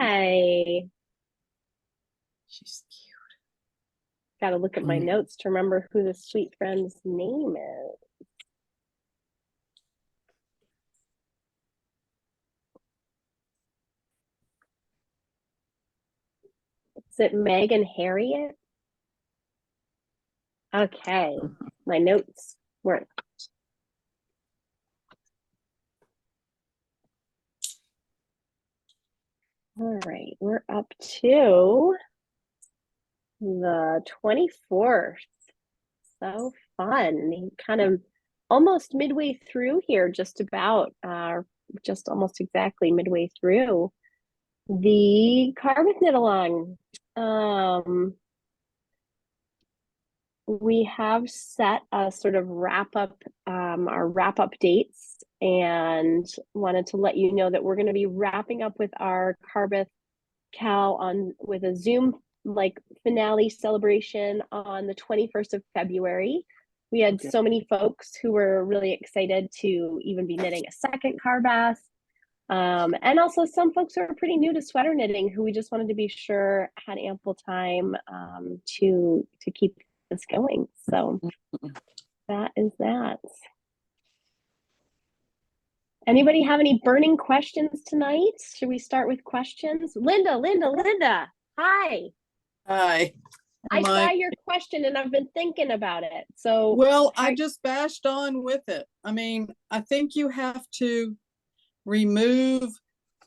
Hi. She's cute. Got to look at my notes to remember who the sweet friend's name is. Is it Meg and Harriet? Okay, my notes weren't. All right, we're up to the 24th. So fun. Kind of almost midway through here, just about, just almost exactly midway through the Carbeth Knit Along. We have set a sort of wrap up, our wrap up dates, and wanted to let you know that we're going to be wrapping up with our Carbeth KAL on with a Zoom finale celebration on the 21st of February. We had so many folks who were really excited to even be knitting a second Carbeth. And also some folks who are pretty new to sweater knitting who we just wanted to be sure had ample time to keep this going. So that is that. Anybody have any burning questions tonight? Should we start with questions? Linda. Hi. Hi. I saw your question and I've been thinking about it. So well, I just bashed on with it. I mean, I think you have to remove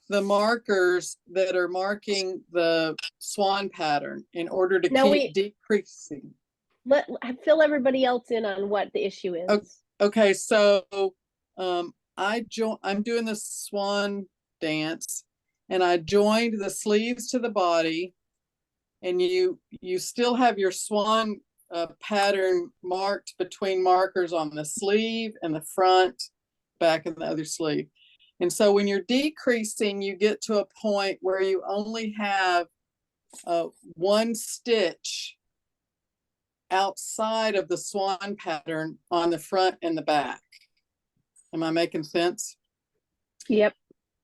the markers that are marking the swan pattern in order to keep decreasing. Let fill everybody else in on what the issue is. Okay, so I'm doing the swan dance, and I joined the sleeves to the body, and you still have your swan pattern marked between markers on the sleeve and the front, back, and the other sleeve. And so when you're decreasing, you get to a point where you only have one stitch outside of the swan pattern on the front and the back. Am I making sense? Yep.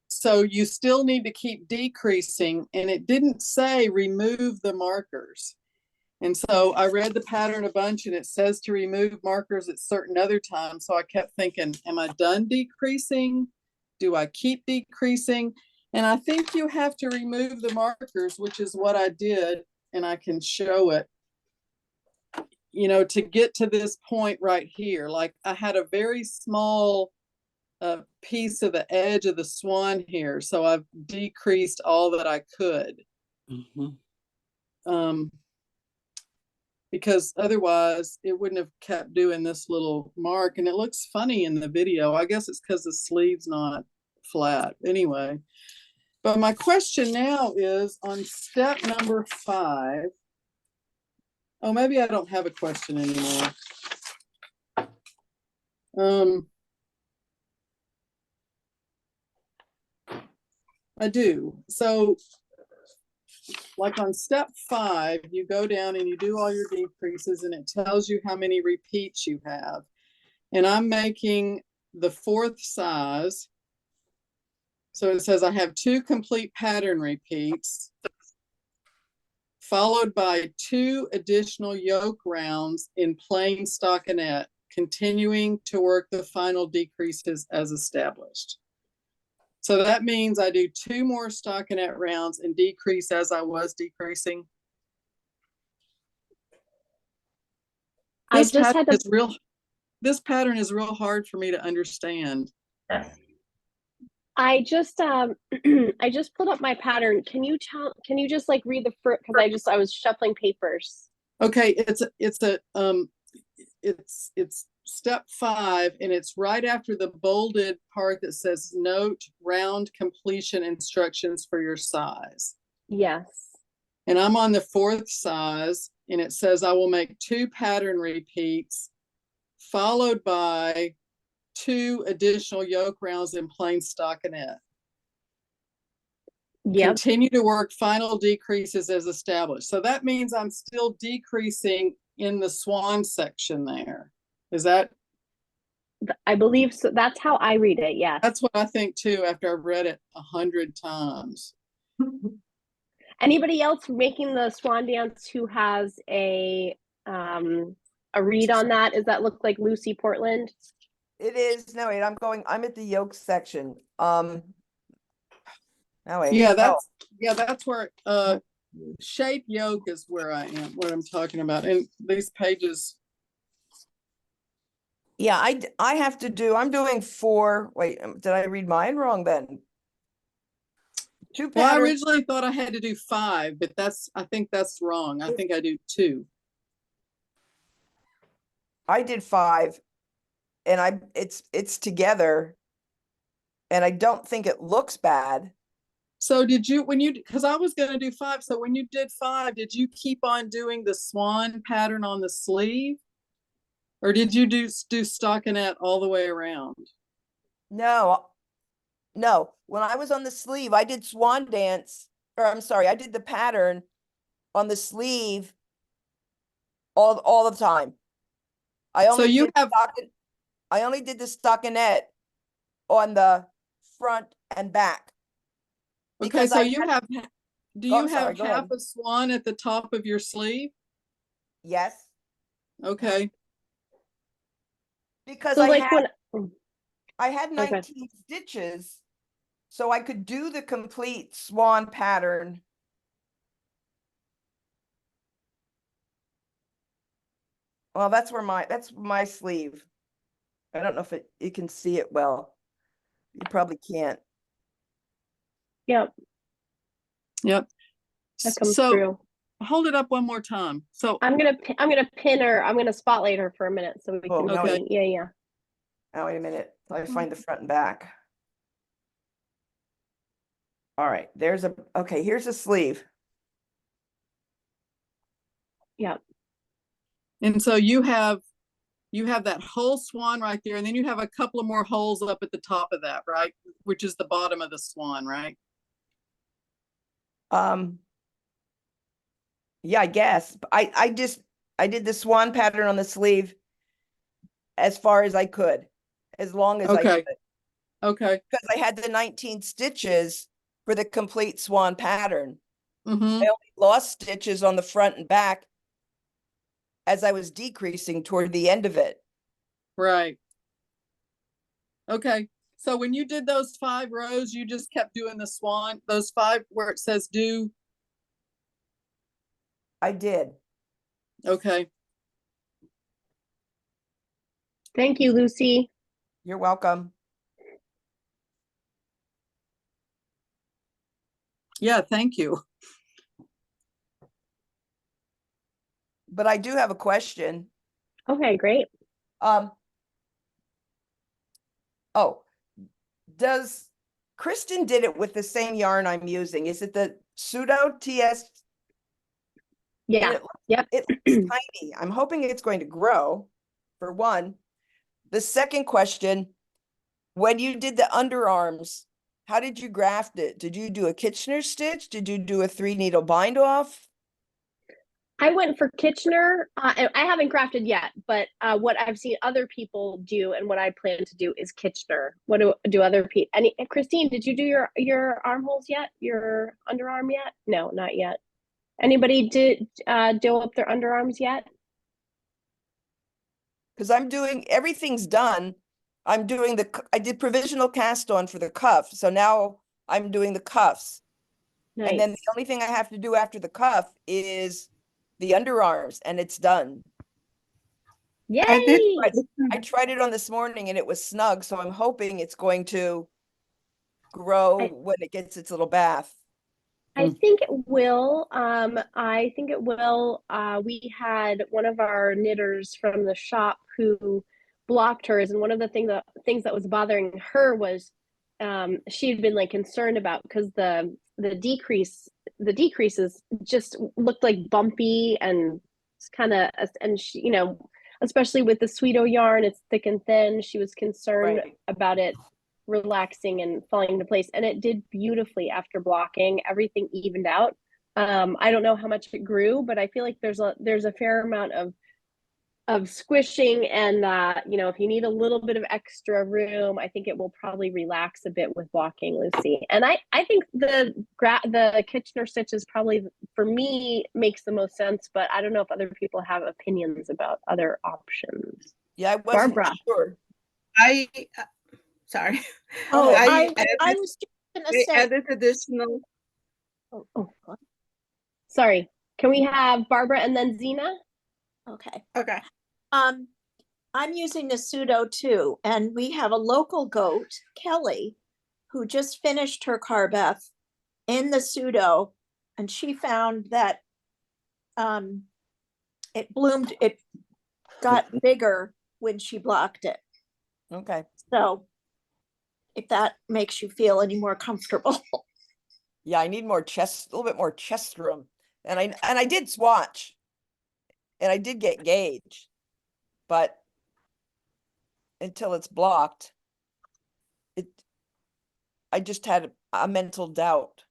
So you still need to keep decreasing, and it didn't say remove the markers. And so I read the pattern a bunch, and it says to remove markers at certain other times. So I kept thinking, am I done decreasing? Do I keep decreasing? And I think you have to remove the markers, which is what I did, and I can show it, you know, to get to this point right here. Like I had a very small piece of the edge of the swan here, so I've decreased all that I could. Because otherwise it wouldn't have kept doing this little mark, and it looks funny in the video. I guess it's because the sleeve's not flat anyway. But my question now is on step number 5. Oh, maybe I don't have a question anymore. I do. So like on step 5, you go down and you do all your decreases, and it tells you how many repeats you have. And I'm making the 4th size. So it says I have 2 complete pattern repeats, followed by 2 additional yoke rounds in plain stockinette, continuing to work the final decreases as established. So that means I do 2 more stockinette rounds and decrease as I was decreasing. This pattern is real hard for me to understand. I just I just pulled up my pattern. Can you just like read the first, because I was shuffling papers. Okay, it's step 5, and it's right after the bolded part that says note round completion instructions for your size. Yes. And I'm on the 4th size, and it says I will make 2 pattern repeats followed by 2 additional yoke rounds in plain stockinette. Yep. Continue to work final decreases as established. So that means I'm still decreasing in the swan section there. Is that? I believe so. That's how I read it. Yeah. That's what I think too, after I've read it 100 times. Anybody else making the swan dance who has a read on that? Does that look like Lucy Portland? It is. No, wait, I'm at the yoke section. Now wait. Yeah, Oh, that's where shape yoke is where I am, what I'm talking about. And these pages. yeah, I have to do, I'm doing 4. Wait, did I read mine wrong then? 2 Well, I patterns. originally thought I had to do 5, but I think that's wrong. I think I do 2. I did 5, and it's together, and I don't think it looks bad. So did you, because I was going to do 5. So when you did 5, did you keep on doing the swan pattern on the sleeve? Or did you do stockinette all the way around? No, when I was on the sleeve, I did swan dance, or I'm sorry, I did the pattern on the sleeve all the time. I only did the stockinette on the front and back. Okay, so do you have Go half ahead. a swan at the top of your sleeve? Yes, Okay. because So I like had when I had 19 stitches, so I could do the complete swan pattern. Well, that's my sleeve. I don't know if you can see it well. You probably can't. Yep, Yep. that comes So through. hold it up one more time. So I'm gonna pin her. I'm gonna spotlight her for a minute so we Oh, can no, see. Yeah, yeah. Oh, wait a minute. Let me find the front and back. All right, okay, here's a sleeve. Yeah. and so you have that whole swan right there, and then you have a couple of more holes up at the top of that, right? Which is the bottom of the swan, right? Yeah, I guess. I did the swan pattern on the sleeve as far as I could, as long as I Okay. could, Okay. because I had the 19 stitches for the complete swan pattern. Mm-hmm. I only lost stitches on the front and back as I was decreasing toward the end of it. Right. Okay. So when you did those 5 rows, you just kept doing the swan, those 5 where it says do. I did. Okay. Thank you, Lucy. You're welcome. Yeah, thank you. But I do have a question. Okay, great. Oh, Kristen did it with the same yarn I'm using. Is it the pseudo TS? Yeah. Yep. It looks tiny. I'm hoping it's going to grow, for one. The second question, when you did the underarms, how did you graft it? Did you do a Kitchener stitch? Did you do a 3-needle bind off? I went for Kitchener. I haven't crafted yet, but what I've seen other people do and what I plan to do is Kitchener. What do other people? Christine, did you do your armholes yet? Your underarm yet? No, not yet. Anybody did do up their underarms yet? Because I'm doing, everything's done. I did provisional cast on for the cuff. So now I'm doing the cuffs. Nice. And then the only thing I have to do after the cuff is the underarms, and it's done. Yay! I tried it on this morning and it was snug, so I'm hoping it's going to grow when it gets its little bath. I think it will. I think it will. We had one of our knitters from the shop who blocked hers, and one of the things that was bothering her was she had been like concerned about because the decreases just looked like bumpy and kind of, and she, especially with the Sweeto yarn, it's thick and thin. She was concerned about it relaxing and falling into place, and it did beautifully after blocking. Everything evened out. I don't know how much it grew, but I feel like there's a fair amount of squishing, and you know, if you need a little bit of extra room, I think it will probably relax a bit with walking, Lucy. And I think the Kitchener stitch is probably, for me, makes the most sense, but I don't know if other people have opinions about other options. Yeah, I wasn't Barbara. sure. I sorry. Oh, I I was just gonna say, added additional. Oh, sorry. Can we have Barbara and then Zena? okay. Okay. I'm using the pseudo too, and we have a local goat, Kelly, who just finished her Carbeth in the pseudo, and she found that it bloomed, it got bigger when she blocked it. okay. So if that makes you feel any more comfortable. Yeah, I need more chest, a little bit more chest room. And I did swatch. And I did get gauge. But until it's blocked, I just had a mental doubt.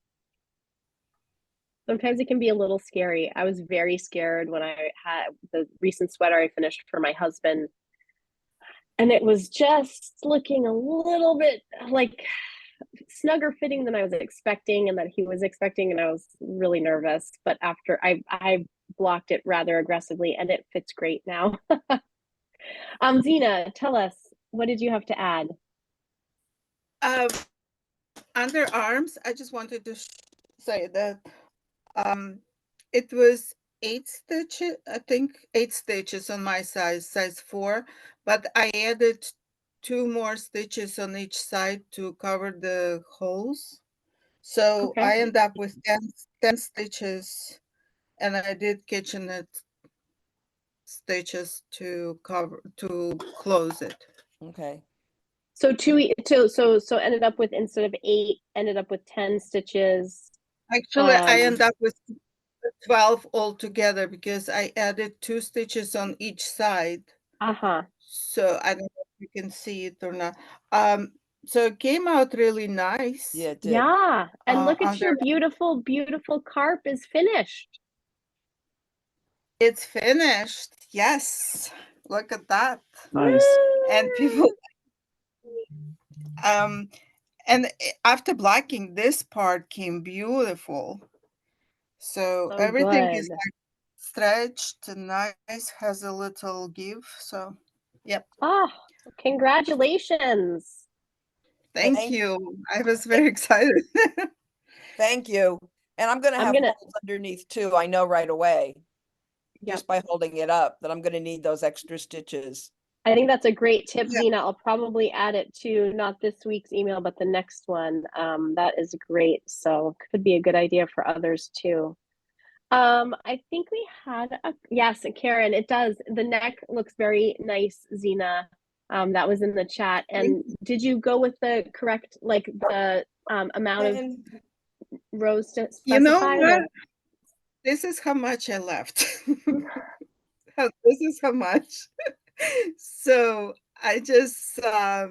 Sometimes it can be a little scary. I was very scared when I had the recent sweater I finished for my husband. And it was just looking a little bit like snugger fitting than I was expecting and that he was expecting. And I was really nervous. But after I blocked it rather aggressively, and it fits great now. Zena, tell us, what did you have to add? Underarms, I just wanted to say that it was 8 stitches, I think 8 stitches on my size 4, but I added 2 more stitches on each side to cover the holes. So Okay. I end up with 10 stitches, and I did kitchenette stitches to close it. Okay. So so ended up with, instead of 8, ended up with 10 stitches. Actually, I end up with 12 altogether because I added 2 stitches on each side. Uh-huh. So I don't know if you can see it or not. So it came out really nice. Yeah, it did. Yeah. And look at your under- beautiful, beautiful carp is finished. It's finished. Yes. Look at that. Nice. And people and after blacking, this part came beautiful. So So everything good. is like stretched and nice, has a little give. So yep. Oh, congratulations. Thank you. I was very excited. Thank you. And I'm gonna I'm have gonna- holes underneath too. I know right away, Yep. just by holding it up, that I'm gonna need those extra stitches. I think that's a great tip, Yeah. Zena. I'll probably add it to not this week's email, but the next one. That is great. So could be a good idea for others too. I think we had yes, Karen, it does. The neck looks very nice, Zena. That was in the chat. And did you go with the correct, like the amount of And rows to specify? You know what? This is how much I left. This is how much. So I just I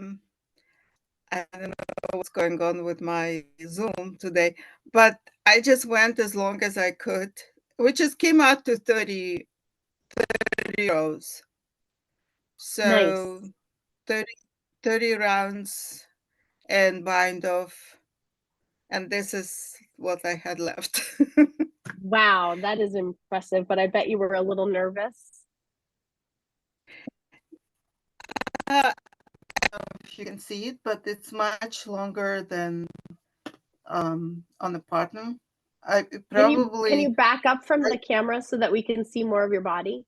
don't know what's going on with my Zoom today, but I just went as long as I could, which just came out to 30 rows. So Nice. 30 rounds and bind off. And this is what I had left. Wow, that is impressive, but I bet you were a little nervous. I don't know if you can see it, but it's much longer than on the partner. I Can you probably back up from the camera so that we can see more of your body?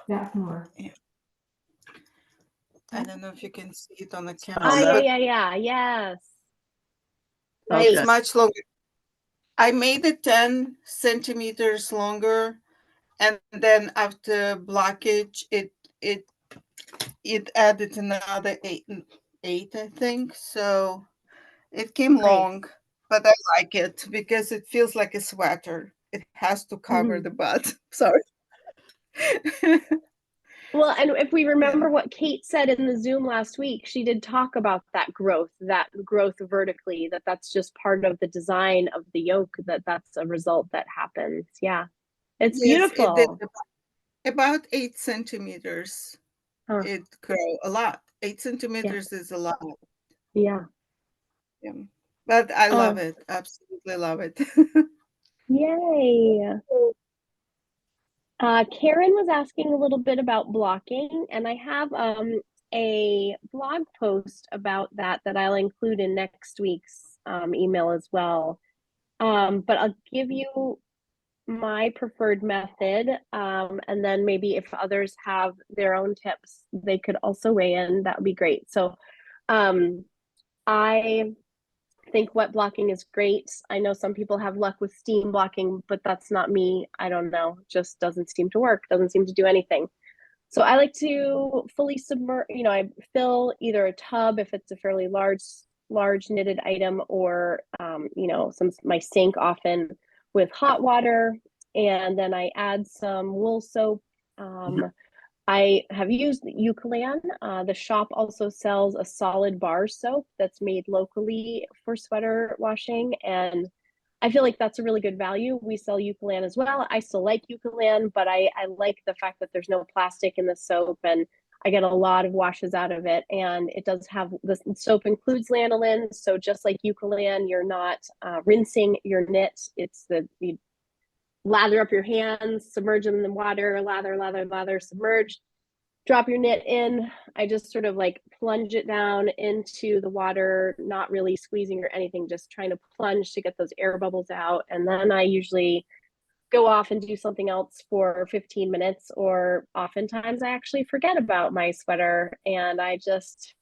Back more. I don't know if you can see it on the Oh, camera. Yeah. Yes. It's Okay. much longer. I made it 10 centimeters longer, and then after blockage, it added another eight, I think. So it came Great. long, but I like it because it feels like a sweater. It has to cover the butt. Sorry. Well, and if we remember what Kate said in the Zoom last week, she did talk about that growth vertically, that's just part of the design of the yoke, that's a result that happens. Yeah. It's Yes, it did. beautiful. About 8 centimeters. Huh. It grow a lot. 8 Yeah. centimeters is a lot. Yeah. Yeah. But I love Um, it. Absolutely love it. Yay. Karen was asking a little bit about blocking, and I have a blog post about that that I'll include in next week's email as well. But I'll give you my preferred method, and then maybe if others have their own tips, they could also weigh in. That would be great. So I think wet blocking is great. I know some people have luck with steam blocking, but that's not me. I don't know. Just doesn't seem to work, doesn't seem to do anything. So I like to fully submerge, I fill either a tub if it's a fairly large knitted item, or my sink often with hot water, and then I add some wool soap. I have used Eucalan. The shop also sells a solid bar soap that's made locally for sweater washing, and I feel like that's a really good value. We sell Eucalan as well. I still like Eucalan, but I like the fact that there's no plastic in the soap, and I get a lot of washes out of it. And it does have, the soap includes lanolin, so just like Eucalan, you're not rinsing your knit. It's you lather up your hands, submerge them in the water, lather, submerge, drop your knit in. I just sort of like plunge it down into the water, not really squeezing or anything, just trying to plunge to get those air bubbles out. And then I usually go off and do something else for 15 minutes, or oftentimes I actually forget about my sweater and I just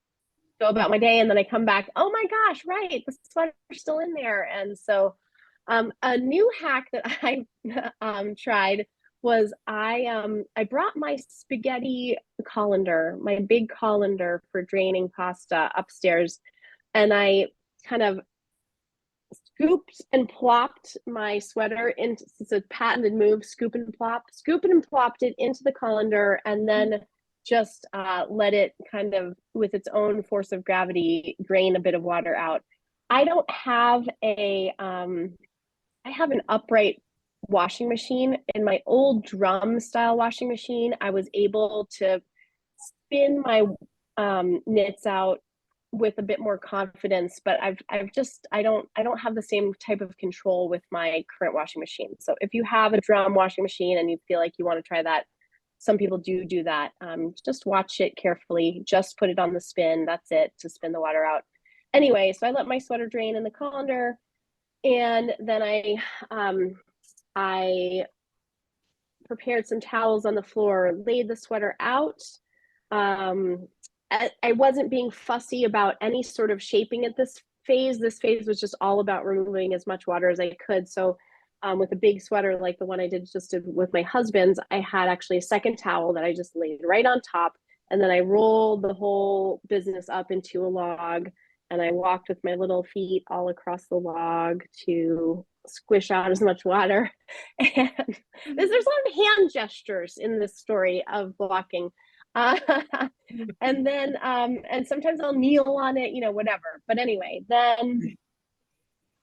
go about my day, and then I come back, oh my gosh, right, the sweater's still in there. And so a new hack that I tried was I brought my spaghetti colander, my big colander for draining pasta upstairs, and I kind of scooped and plopped my sweater into, it's a patented move, scoop and plopped it into the colander, and then just let it kind of, with its own force of gravity, drain a bit of water out. I don't have I have an upright washing machine. In my old drum style washing machine, I was able to spin my knits out with a bit more confidence, but I don't have the same type of control with my current washing machine. So if you have a drum washing machine and you feel like you want to try that, some people do that. Just watch it carefully, just put it on the spin, that's it, to spin the water out. Anyway, so I let my sweater drain in the colander, and then I prepared some towels on the floor, laid the sweater out. I wasn't being fussy about any sort of shaping at this phase. This phase was just all about removing as much water as I could. So with a big sweater like the one I just did with my husband's, I had actually a second towel that I just laid right on top. And then I rolled the whole business up into a log, and I walked with my little feet all across the log to squish out as much water. And there's a lot of hand gestures in this story of blocking. And then, and sometimes I'll kneel on it, whatever. But anyway, then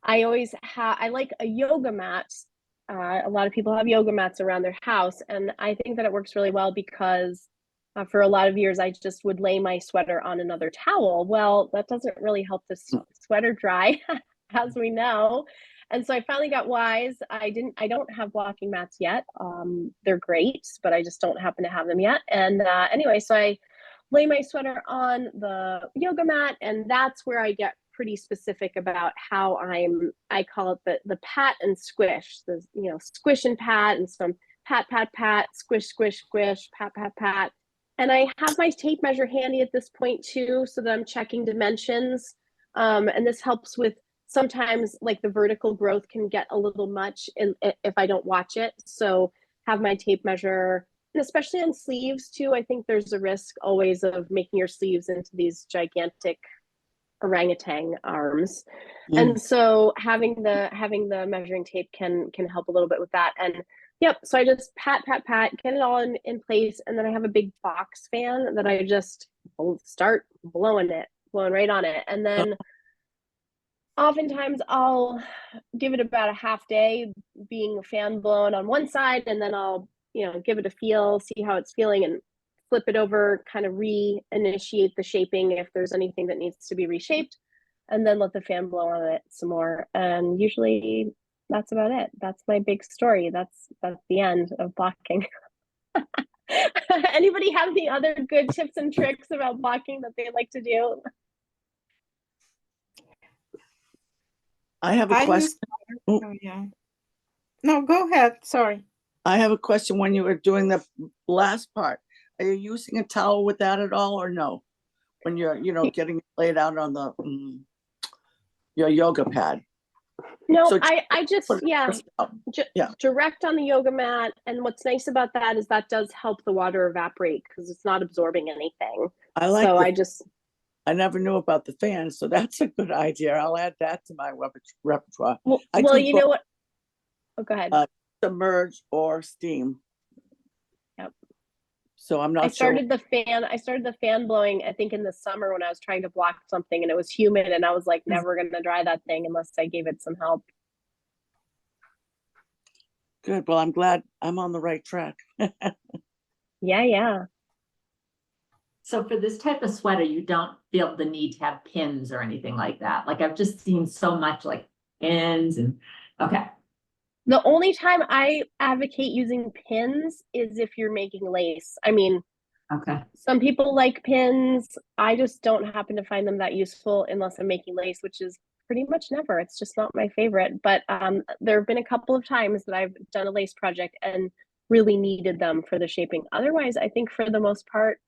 I like a yoga mat. A lot of people have yoga mats around their house, and I think that it works really well because for a lot of years I just would lay my sweater on another towel. Well, that doesn't really help the sweater dry, as we know. And so I finally got wise. I don't have blocking mats yet. They're great, but I just don't happen to have them yet. And anyway, so I lay my sweater on the yoga mat, and that's where I get pretty specific about how I call it the pat and squish, the squish and pat, and some pat, squish, squish, squish, pat, pat. And I have my tape measure handy at this point too, so that I'm checking dimensions. And this helps with, sometimes like the vertical growth can get a little much if I don't watch it. So have my tape measure, and especially on sleeves too, I think there's a risk always of making your sleeves into these gigantic orangutan arms. And so having the measuring tape can help a little bit with that. And yep, so I just pat, get it all in place, and then I have a big box fan that I just start blowing right on it. And then oftentimes I'll give it about a half day being fan blown on one side, and then I'll give it a feel, see how it's feeling, and flip it over, kind of reinitiate the shaping if there's anything that needs to be reshaped, and then let the fan blow on it some more. And usually that's about it. That's my big story. That's the end of blocking. Anybody have any other good tips and tricks about blocking that they like to do? I have a question. Oh, yeah. No, go ahead. Sorry. I have a question. When you were doing the last part, are you using a towel with that at all, or no? When you're, getting it laid out on the your yoga pad. No, So I just, direct on the yoga mat. And what's nice about that is that does help the water evaporate because it's not absorbing anything. I like. So I never knew about the fan, so that's a good idea. I'll add that to my repertoire. Well, you know what? Oh, go ahead. Submerge or steam. Yep. So I'm not I started the fan blowing, I think in the summer when I was trying to block something and it was humid and I was like, never going to dry that thing unless I gave it some help. Good. Well, I'm glad I'm on the right track. Yeah. So for this type of sweater, you don't feel the need to have pins or anything like that. Like I've just seen so much like pins and okay. The only time I advocate using pins is if you're making lace. I mean, Okay. some people like pins. I just don't happen to find them that useful unless I'm making lace, which is pretty much never. It's just not my favorite. But there have been a couple of times that I've done a lace project and really needed them for the shaping. Otherwise, I think for the most part,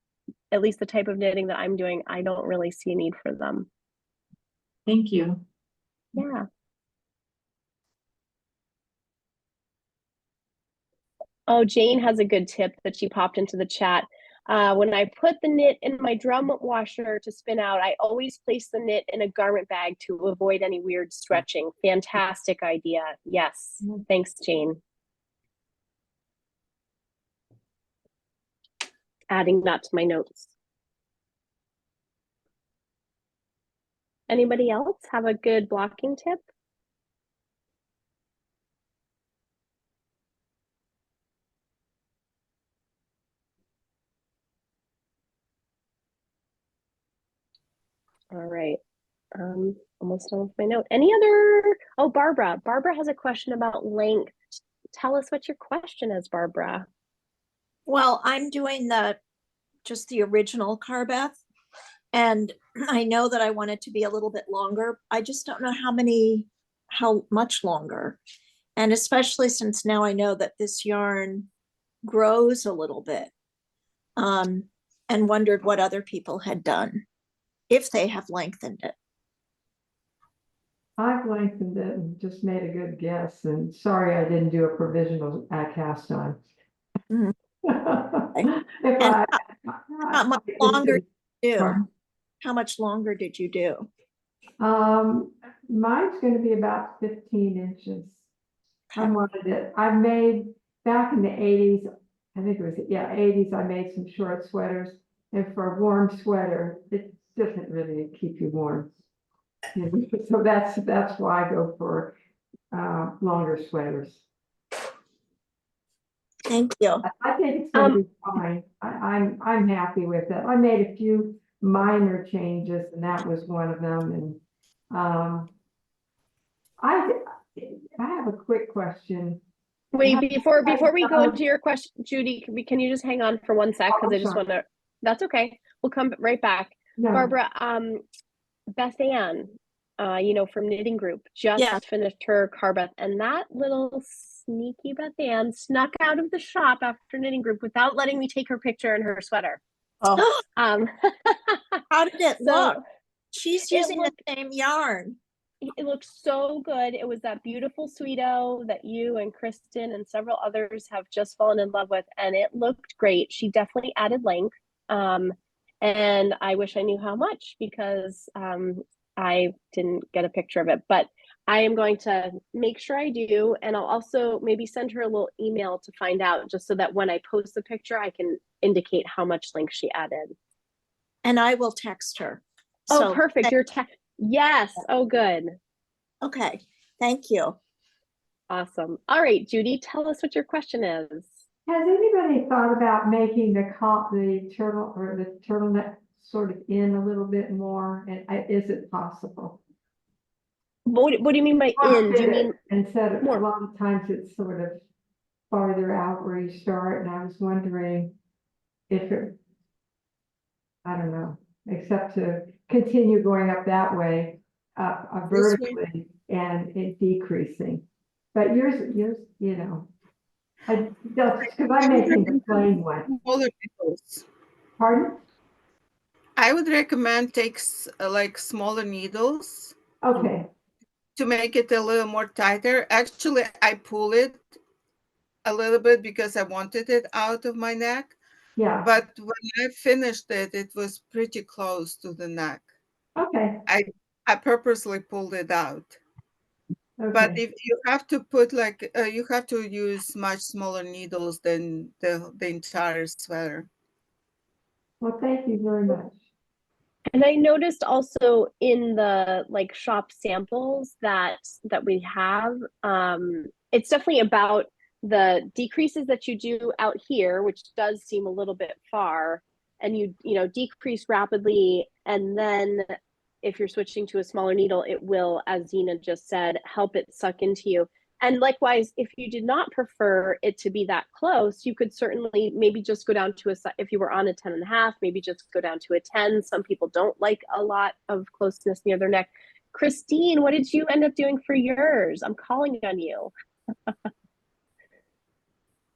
at least the type of knitting that I'm doing, I don't really see a need for them. Thank you. Yeah. Oh, Jane has a good tip that she popped into the chat. When I put the knit in my drum washer to spin out, I always place the knit in a garment bag to avoid any weird stretching. Fantastic idea. Yes. Thanks, Jane. Adding that to my notes. Anybody else have a good blocking tip? All right. Almost done with my note. Any other? Oh, Barbara. Barbara has a question about length. Tell us what your question is, Barbara. Well, I'm doing just the original Carbeth, and I know that I want it to be a little bit longer. I just don't know how much longer. And especially since now I know that this yarn grows a little bit, and wondered what other people had done, if they have lengthened it. I've lengthened it and just made a good guess, and sorry I didn't do a provisional cast on. Mhm. How much longer did you do? How much longer did you do? Mine's going to be about 15 inches. I wanted it. I made back in the 80s, I think it was, 80s, I made some short sweaters, and for a warm sweater, it doesn't really keep you warm. So that's why I go for longer sweaters. Thank you. I think it's going to be fine. I'm happy with it. I made a few minor changes, and that was one of them. And I have a quick question. Wait, before we go into your question, Judy, can you just hang on for 1 sec? Because I just want to. That's okay. We'll come right back. No. Barbara, Beth Ann, from Knitting Group, just finished her Carbeth, and that little sneaky Beth Ann snuck out of the shop after Knitting Group without letting me take her picture in her sweater. Oh. How did it look? She's using the same yarn. It looks so good. It was that beautiful Sweeto that you and Kristen and several others have just fallen in love with, and it looked great. She definitely added length, and I wish I knew how much, because I didn't get a picture of it, but I am going to make sure I do, and I'll also maybe send her a little email to find out, just so that when I post the picture, I can indicate how much length she added. And I will text her. Oh, perfect. Your text. Yes. Oh, good. Okay. Thank you. Awesome. All right, Judy, tell us what your question is. Has anybody thought about making the turtle or the turtleneck sort of in a little bit more? And is it possible? What do you mean by in? Do you mean Instead of, a more? lot of times it's sort of farther out where you start, and I was wondering if it, I don't know, except to continue going up that way, This way? vertically and it decreasing. But yours, you know, I just because I'm making the plain one. Smaller needles. Pardon? I would recommend like smaller needles Okay. to make it a little more tighter. Actually, I pull it a little bit because I wanted it out of my neck. Yeah. But when I finished it, it was pretty close to the neck. Okay. I purposely pulled it out. But Okay. if you have to put like, you have to use much smaller needles than the entire sweater. Well, thank you very much. And I noticed also in the like shop samples that we have, it's definitely about the decreases that you do out here, which does seem a little bit far, and you know decrease rapidly, and then if you're switching to a smaller needle, it will, as Zena just said, help it suck into you. And likewise, if you did not prefer it to be that close, you could certainly maybe just go down to if you were on a 10.5, maybe just go down to a 10. Some people don't like a lot of closeness near their neck. Christine, what did you end up doing for yours? I'm calling on you.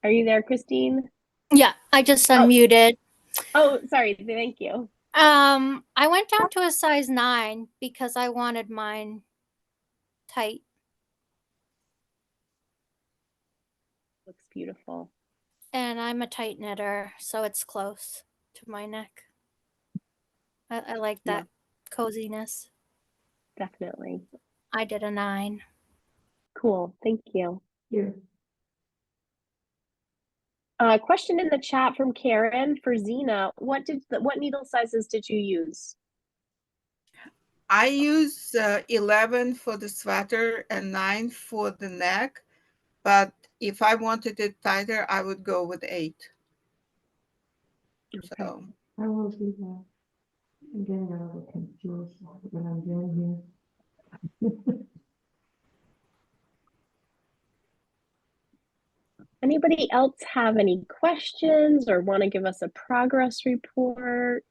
Are you there, Christine? Yeah, I just unmuted. Oh, sorry. Thank you. I went down to a size 9 because I wanted mine tight. Looks beautiful. And I'm a tight knitter, so it's close to my neck. I like that coziness. Definitely. I did a 9. Cool. Thank you. You. Question in the chat from Karen for Zena. What needle sizes did you use? I use 11 for the sweater and 9 for the neck. But if I wanted it tighter, I would go with 8. Okay. So I will do that. I'm getting a little confused what I'm doing here. Anybody else have any questions or want to give us a progress report?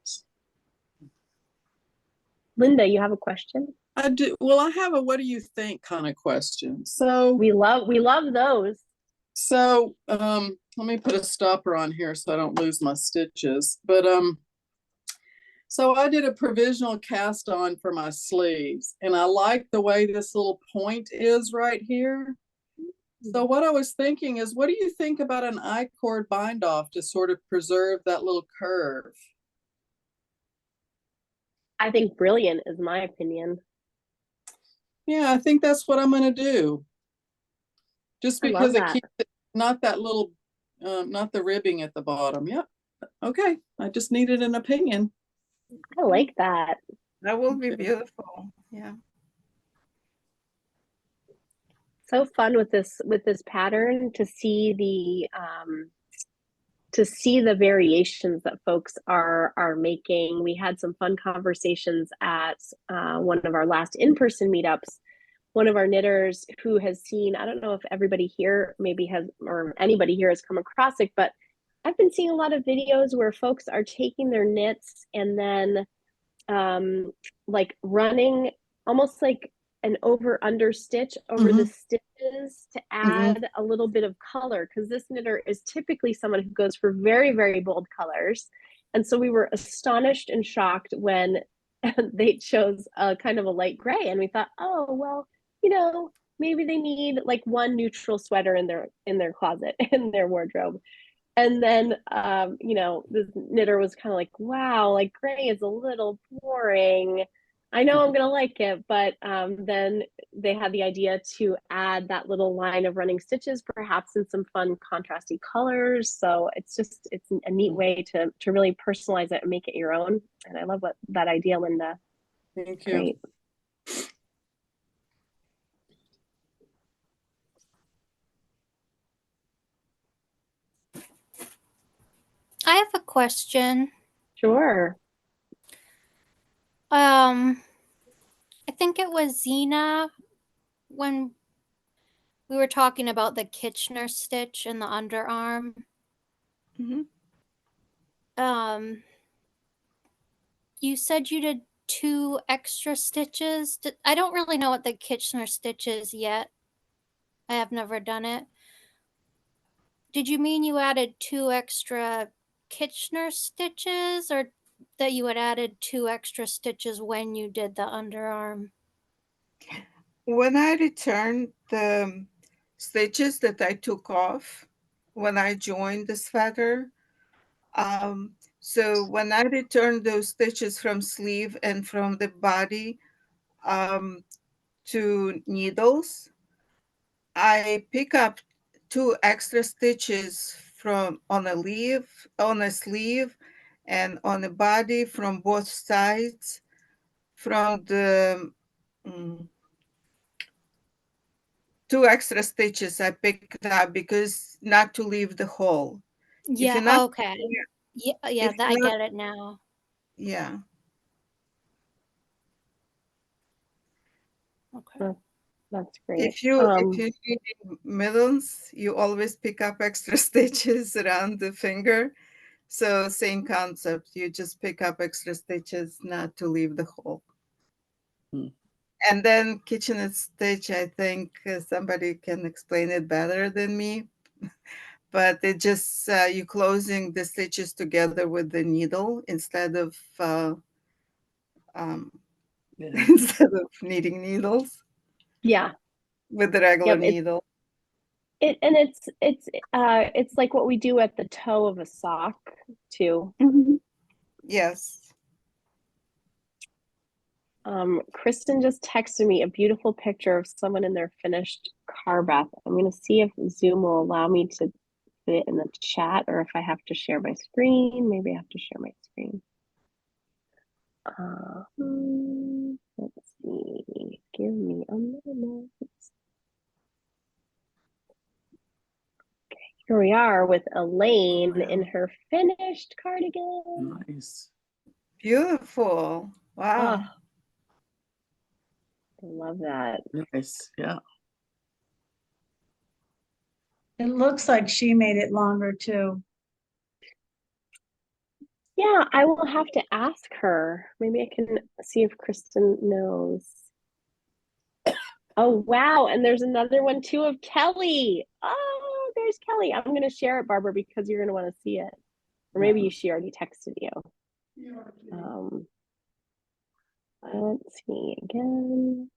Linda, you have a question? I do. Well, I have a what do you think kind of question. So we love those. So let me put a stopper on here so I don't lose my stitches. But so I did a provisional cast on for my sleeves, and I like the way this little point is right here. So what I was thinking is, what do you think about an I-cord bind off to sort of preserve that little curve? I think brilliant is my opinion. Yeah, I think that's what I'm going to do. Just because it keeps it not that little, not the ribbing at the bottom. Yep. Okay. I just needed an opinion. I like that. That will be beautiful. Yeah. So fun with this pattern to see the variations that folks are making. We had some fun conversations at one of our last in-person meetups. One of our knitters who has seen, I don't know if everybody here maybe has, or anybody here has come across it, but I've been seeing a lot of videos where folks are taking their knits and then like running almost like an over-under stitch over the stitches to add a little bit of color, because this knitter is typically someone who goes for very, very bold colors. And so we were astonished and shocked when they chose a kind of a light gray, and we thought, oh, well, you know, maybe they need like one neutral sweater in their closet, in their wardrobe. And then, you know, the knitter was kind of like, wow, like gray is a little boring. I know I'm going to like it, but then they had the idea to add that little line of running stitches, perhaps in some fun contrasty colors. So it's a neat way to really personalize it and make it your own. And I love that idea, Linda. Thank you. Great. I have a question. Sure. I think it was Zena when we were talking about the Kitchener stitch in the underarm. Mhm. You said you did 2 extra stitches. I don't really know what the Kitchener stitch is yet. I have never done it. Did you mean you added 2 extra Kitchener stitches, or that you had added 2 extra stitches when you did the underarm? When I returned the stitches that I took off when I joined the sweater, so when I returned those stitches from sleeve and from the body to needles, I pick up 2 extra stitches from on a sleeve and on the body from both sides from the 2 extra stitches I picked up because not to leave the hole. If you're Yeah, not, okay. Yeah, if I you're not, get it now. yeah. Okay. That's great. If you need middles, you always pick up extra stitches around the finger. So same concept. You just pick up extra stitches not to leave the hole. And then kitchen stitch, I think somebody can explain it better than me. But it just you closing the stitches together with the needle instead of instead of knitting needles Yeah. with the regular Yep. needle. It's like what we do at the toe of a sock too. Yes. Kristen just texted me a beautiful picture of someone in their finished Carbeth. I'm going to see if Zoom will allow me to put it in the chat, or if I have to share my screen. Maybe I have to share my screen. Let's see. Give me a moment. Okay, here we are with Elaine in her finished cardigan. Nice. Beautiful. Wow. Oh, I love that. Nice. Yeah. It looks like she made it longer too. Yeah, I will have to ask her. Maybe I can see if Kristen knows. Oh, wow. And there's another one too of Kelly. Oh, there's Kelly. I'm going to share it, Barbara, because you're going to want to see it. Or maybe she already texted you. Let's see again.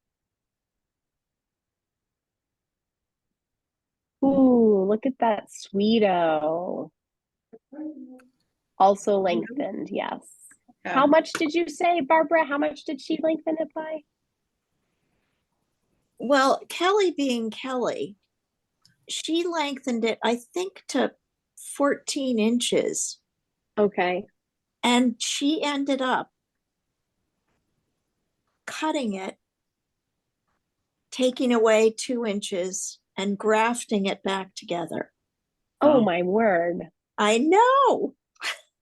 Ooh, look at that sweeto. Also lengthened, yes. Yeah. How much did you say, Barbara? How much did she lengthen it by? Well, Kelly being Kelly, she lengthened it, I think, to 14 inches. Okay. And she ended up cutting it, taking away 2 inches, and grafting it back together. Oh, my word. I know.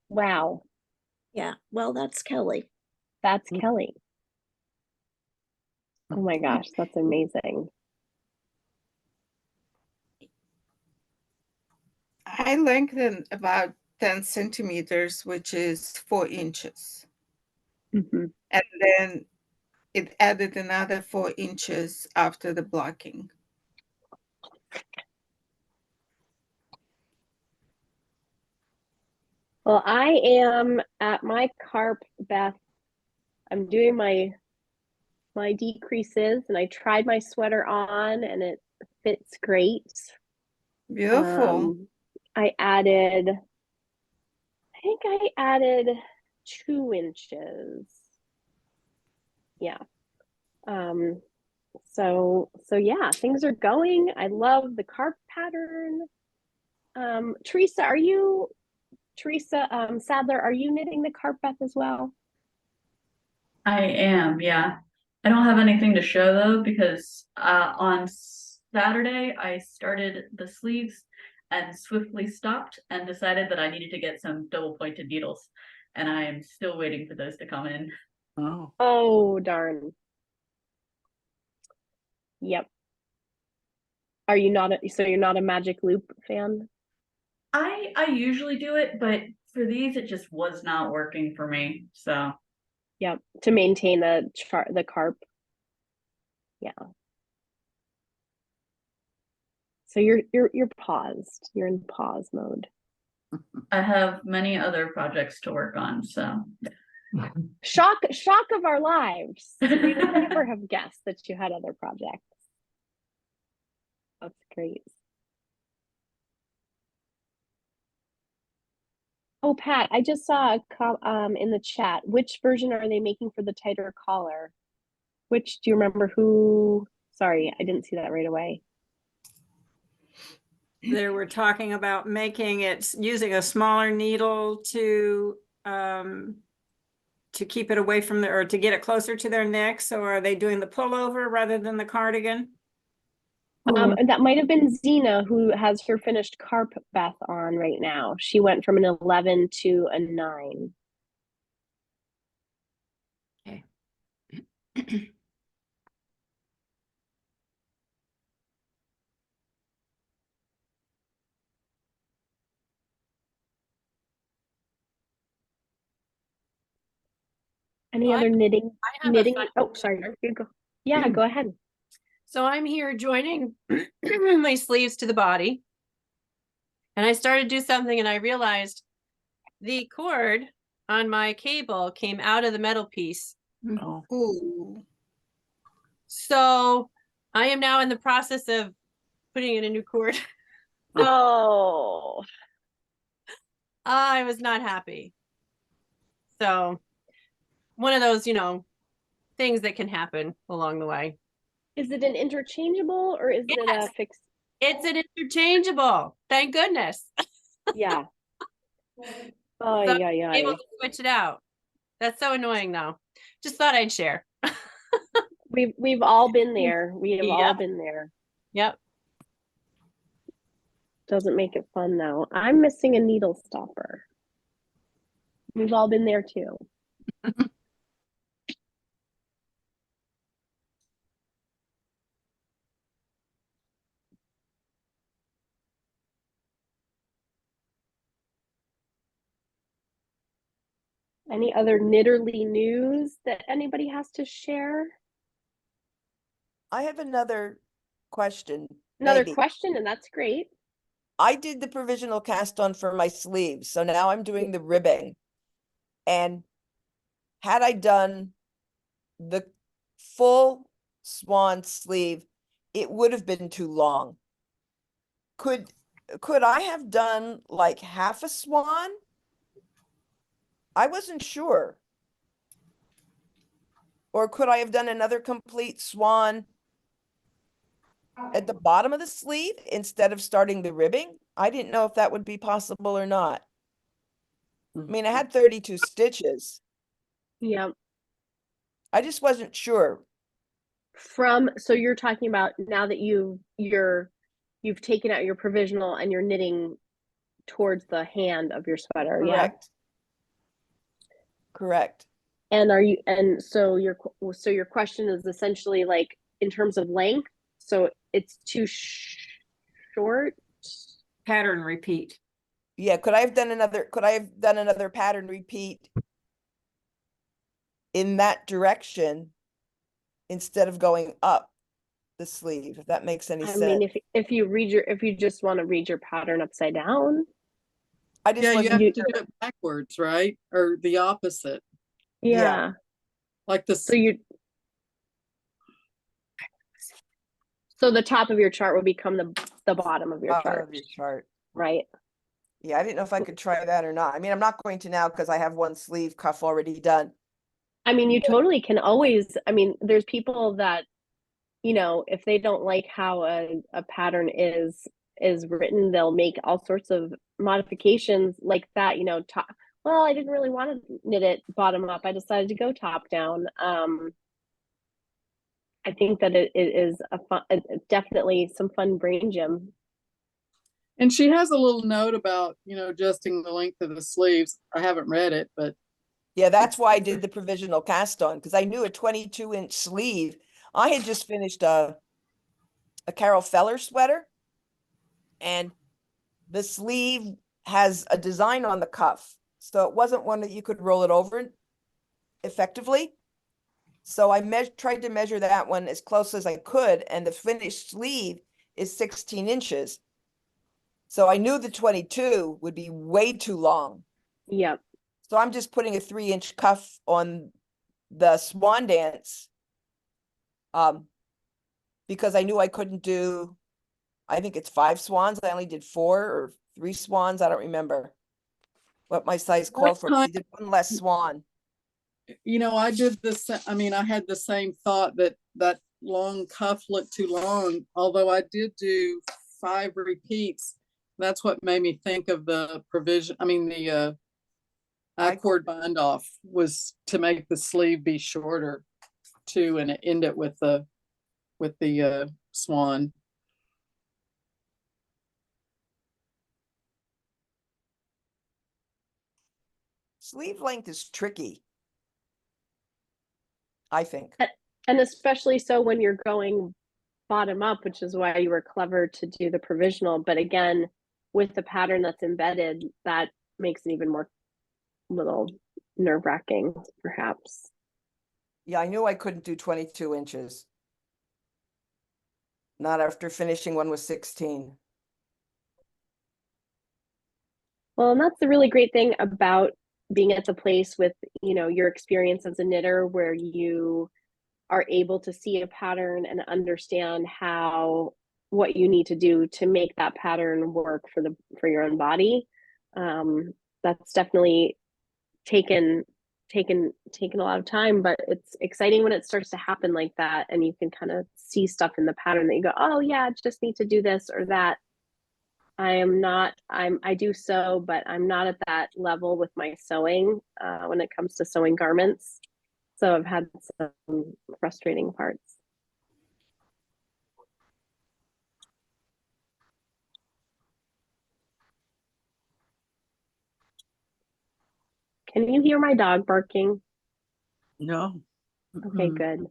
Wow. Yeah, well, that's Kelly. That's Kelly. Oh my gosh, that's amazing. I lengthened about 10 centimeters, which is 4 inches. Mm-hmm. And then it added another 4 inches after the blocking. Well, I am at my Carbeth. I'm doing my decreases, and I tried my sweater on and it fits great. Beautiful. I think I added 2 inches. Yeah. So yeah, things are going. I love the carp pattern. Teresa Sadler, are you knitting the Carbeth as well? I am, yeah. I don't have anything to show though, because on Saturday I started the sleeves and swiftly stopped and decided that I needed to get some double pointed needles. And I am still waiting for those to come in. Oh, Oh, darn. Yep. Are you not so you're not a Magic Loop fan? I usually do it, but for these it just was not working for me. So Yep. To maintain the carp. Yeah. So you're paused. You're in pause mode. I have many other projects to work on. So Shock of our lives. We would never have guessed that you had other projects. That's great. Oh, Pat, I just saw in the chat, which version are they making for the tighter collar? Which, do you remember who? Sorry, I didn't see that right away. They were talking about making it, using a smaller needle to keep it away from or to get it closer to their necks. So are they doing the pullover rather than the cardigan? That might have been Zena, who has her finished Carbeth on right now. She went from an 11 to a 9. Okay. Any Well, other knitting? I have a fun Oh, sorry. You go. Yeah, go ahead. So I'm here joining my sleeves to the body. And I started to do something and I realized the cord on my cable came out of the metal piece. oh. Ooh. So I am now in the process of putting in a new cord. Oh, I was not happy. So one of those, things that can happen along the way. is it an interchangeable or is it a fixed? It's an interchangeable. Thank goodness. Yeah. Oh, So yeah, I'm able to switch it out. That's so annoying though. Just thought I'd share. We've all been there. We have all Yep. been there. Yep. Doesn't make it fun though. I'm missing a needle stopper. We've all been there too. Any other knitterly news that anybody has to share? I have another question. Another maybe. question, and that's great. I did the provisional cast on for my sleeves, so now I'm doing the ribbing. And had I done the full swan sleeve, it would have been too long. Could I have done like half a swan? I wasn't sure. Or could I have done another complete swan at the bottom of the sleeve instead of starting the ribbing? I didn't know if that would be possible or not. I mean, I had 32 stitches. Yeah. I just wasn't sure. So you're talking about now that you've taken out your provisional and you're knitting towards the hand of your sweater. Correct. Yeah? Correct. And so your question is essentially like in terms of length, so it's too short. Pattern repeat. Yeah, could I have done another pattern repeat in that direction instead of going up the sleeve, if that makes any sense? I mean, if you just want to read your pattern upside down. I just Yeah, you have wasn't to do it backwards, right? Or the opposite. Yeah. Like the So the top of your chart will become the bottom of your bottom chart. of your chart. Right. Yeah, I didn't know if I could try that or not. I mean, I'm not going to now because I have one sleeve cuff already done. I mean, you totally can always, I mean, there's people that, if they don't like how a pattern is written, they'll make all sorts of modifications like that, well, I didn't really want to knit it bottom up. I decided to go top down. I think that it is definitely some fun brain gym. And she has a little note about, adjusting the length of the sleeves. I haven't read it, but Yeah, that's why I did the provisional cast on, because I knew a 22-inch sleeve. I had just finished a Carol Feller sweater, and the sleeve has a design on the cuff. So it wasn't one that you could roll it over effectively. So I tried to measure that one as close as I could, and the finished sleeve is 16 inches. So I knew the 22 would be way too long. Yep. So I'm just putting a 3-inch cuff on the Swan Dance, because I knew I couldn't do, I think it's 5 swans. I only did 4 or 3 swans. I don't remember what my size called for. I did one less swan. I did this. I mean, I had the same thought that long cuff looked too long, although I did do 5 repeats. That's what made me think of the provision. I mean, the I-cord bind off was to make the sleeve be shorter too, and end it with the swan. Sleeve length is tricky, I think. And especially so when you're going bottom up, which is why you were clever to do the provisional. But again, with the pattern that's embedded, that makes it even more little nerve-wracking, perhaps. Yeah, I knew I couldn't do 22 inches. Not after finishing one with 16. Well, and that's the really great thing about being at the place with, your experience as a knitter, where you are able to see a pattern and understand what you need to do to make that pattern work for your own body. That's definitely taken a lot of time, but it's exciting when it starts to happen like that, and you can kind of see stuff in the pattern that you go, oh yeah, I just need to do this or that. I do sew, but I'm not at that level with my sewing when it comes to sewing garments. So I've had some frustrating parts. Can you hear my dog barking? No. Okay, good.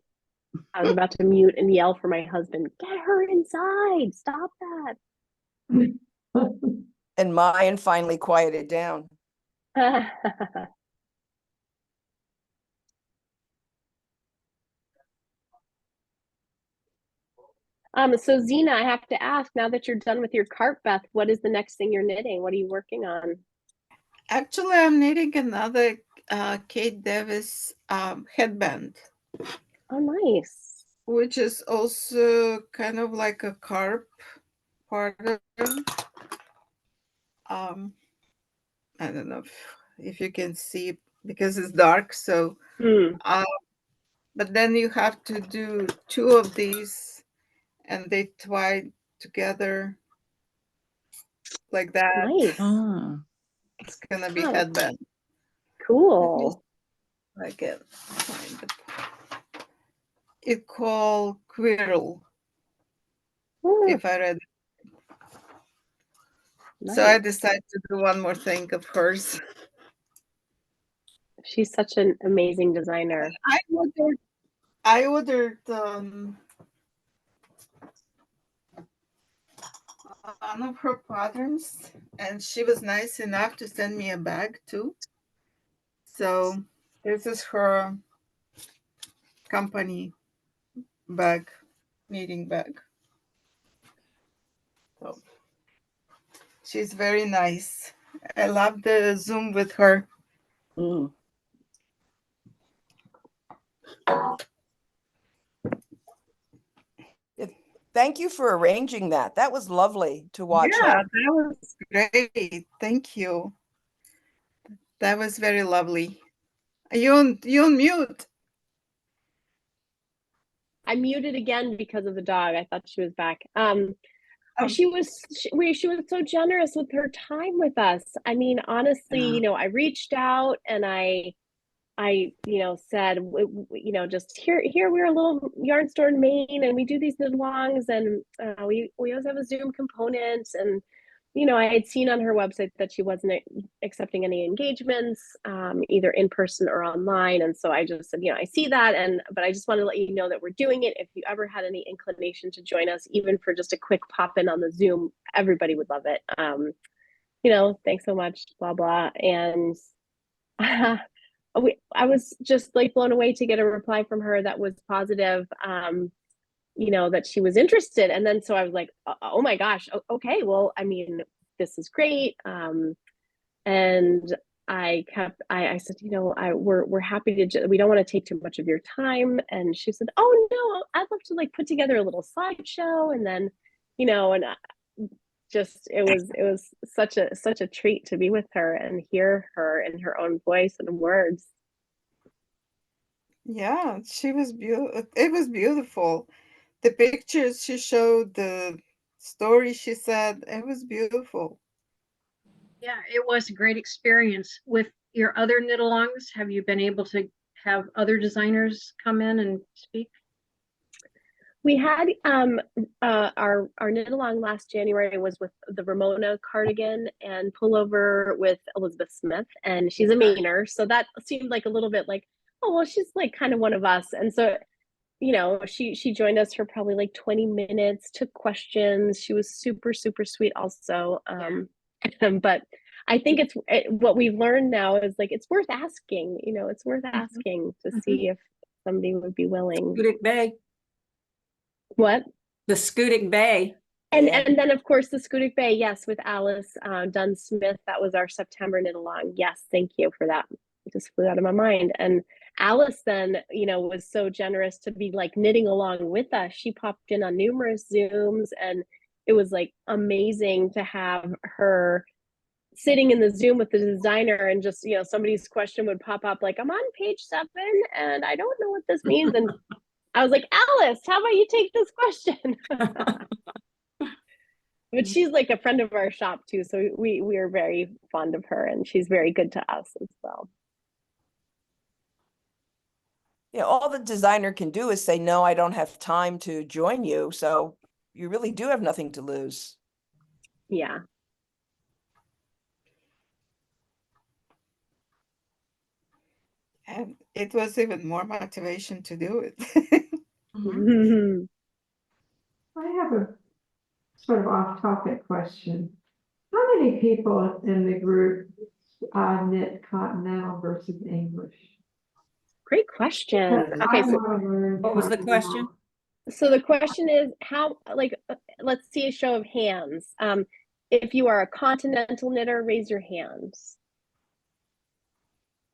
I was about to mute and yell for my husband, get her inside, stop that. And mine finally quieted down. So Zena, I have to ask, now that you're done with your Carbeth, what is the next thing you're knitting? What are you working on? Actually, I'm knitting another Kate Davies headband. Oh, nice. Which is also kind of like a carp pattern. I don't know if you can see because it's dark. So, but then you have to do 2 of these, and they twine together like that. Nice. It's gonna be headband. Cool. I can find it called Quirrell. If I read it. Nice. So I decided to do one more thing of hers. She's such an amazing designer. I ordered one of her patterns, and she was nice enough to send me a bag too. So this is her company bag, knitting bag. So she's very nice. I love the Zoom with her. Thank you for arranging that. That was lovely to watch. Yeah, that was great. Thank you. That was very lovely. You on mute? I muted again because of the dog. I thought she was back. She was so generous with her time with us. I mean, honestly, I reached out and I said, just here we're a little yarn store in Maine, and we do these knit alongs, and we always have a Zoom component, and you know, I had seen on her website that she wasn't accepting any engagements, either in person or online. And so I just said, you know, I see that, but I just want to let you know that we're doing it. If you ever had any inclination to join us, even for just a quick pop in on the Zoom, everybody would love it. You know, thanks so much, blah, blah. And I was just like blown away to get a reply from her that was positive. You know, that she was interested. And then so I was like, oh my gosh, okay, well, I mean, this is great. And I said, you know, we're happy to, we don't want to take too much of your time. And she said, oh no, I'd love to like put together a little slideshow. And then, you know, and just, it was such a treat to be with her and hear her in her own voice and words. Yeah, she was beautiful. It was beautiful. The pictures she showed, the story she said, it was beautiful. Yeah, it was a great experience. With your other knit alongs, have you been able to have other designers come in and speak? We had our knit along last January was with the Ramona cardigan and pullover with Elizabeth Smith, and she's a Mainer, so that seemed like a little bit like, oh well, she's like kind of one of us. And so, you know, she joined us for probably like 20 minutes, took questions. She was super sweet also. But I think what we've learned now is like it's worth asking. You know, it's worth asking to see if somebody would be willing. Scudic Bay. What? The Scudic Bay. And then of course the Scudic Bay, yes, with Alice Dunn Smith. That was our September knit along. Yes, thank you for that. It just flew out of my mind. And Alice then, you know, was so generous to be like knitting along with us. She popped in on numerous Zooms, and it was like amazing to have her sitting in the Zoom with the designer, and just, you know, somebody's question would pop up like, I'm on page 7 and I don't know what this means. And I was like, Alice, how about you take this question? But she's like a friend of our shop too, so we are very fond of her, and she's very good to us as well. Yeah, all the designer can do is say, no, I don't have time to join you. So you really do have nothing to lose. Yeah. And it was even more motivation to do it. I have a sort of off-topic question. How many people in the group knit Continental versus English? Great question. Okay, so what was the question? So the question is how, like, let's see a show of hands. If you are a continental knitter, raise your hands.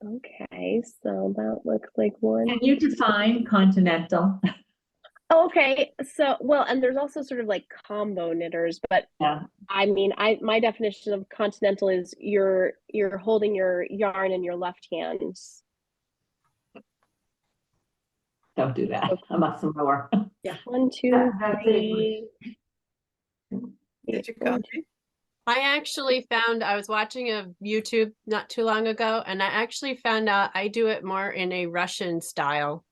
Okay, so that looks like one. Can you define continental? Okay, so, well, and there's also sort of like combo knitters, but yeah. I mean, my definition of continental is you're holding your yarn in your left hand. Don't do that. Okay. I'm up some more. Yeah. 1, 2, 3. Did you copy? I actually found, I was watching a YouTube not too long ago, and I actually found out I do it more in a Russian style.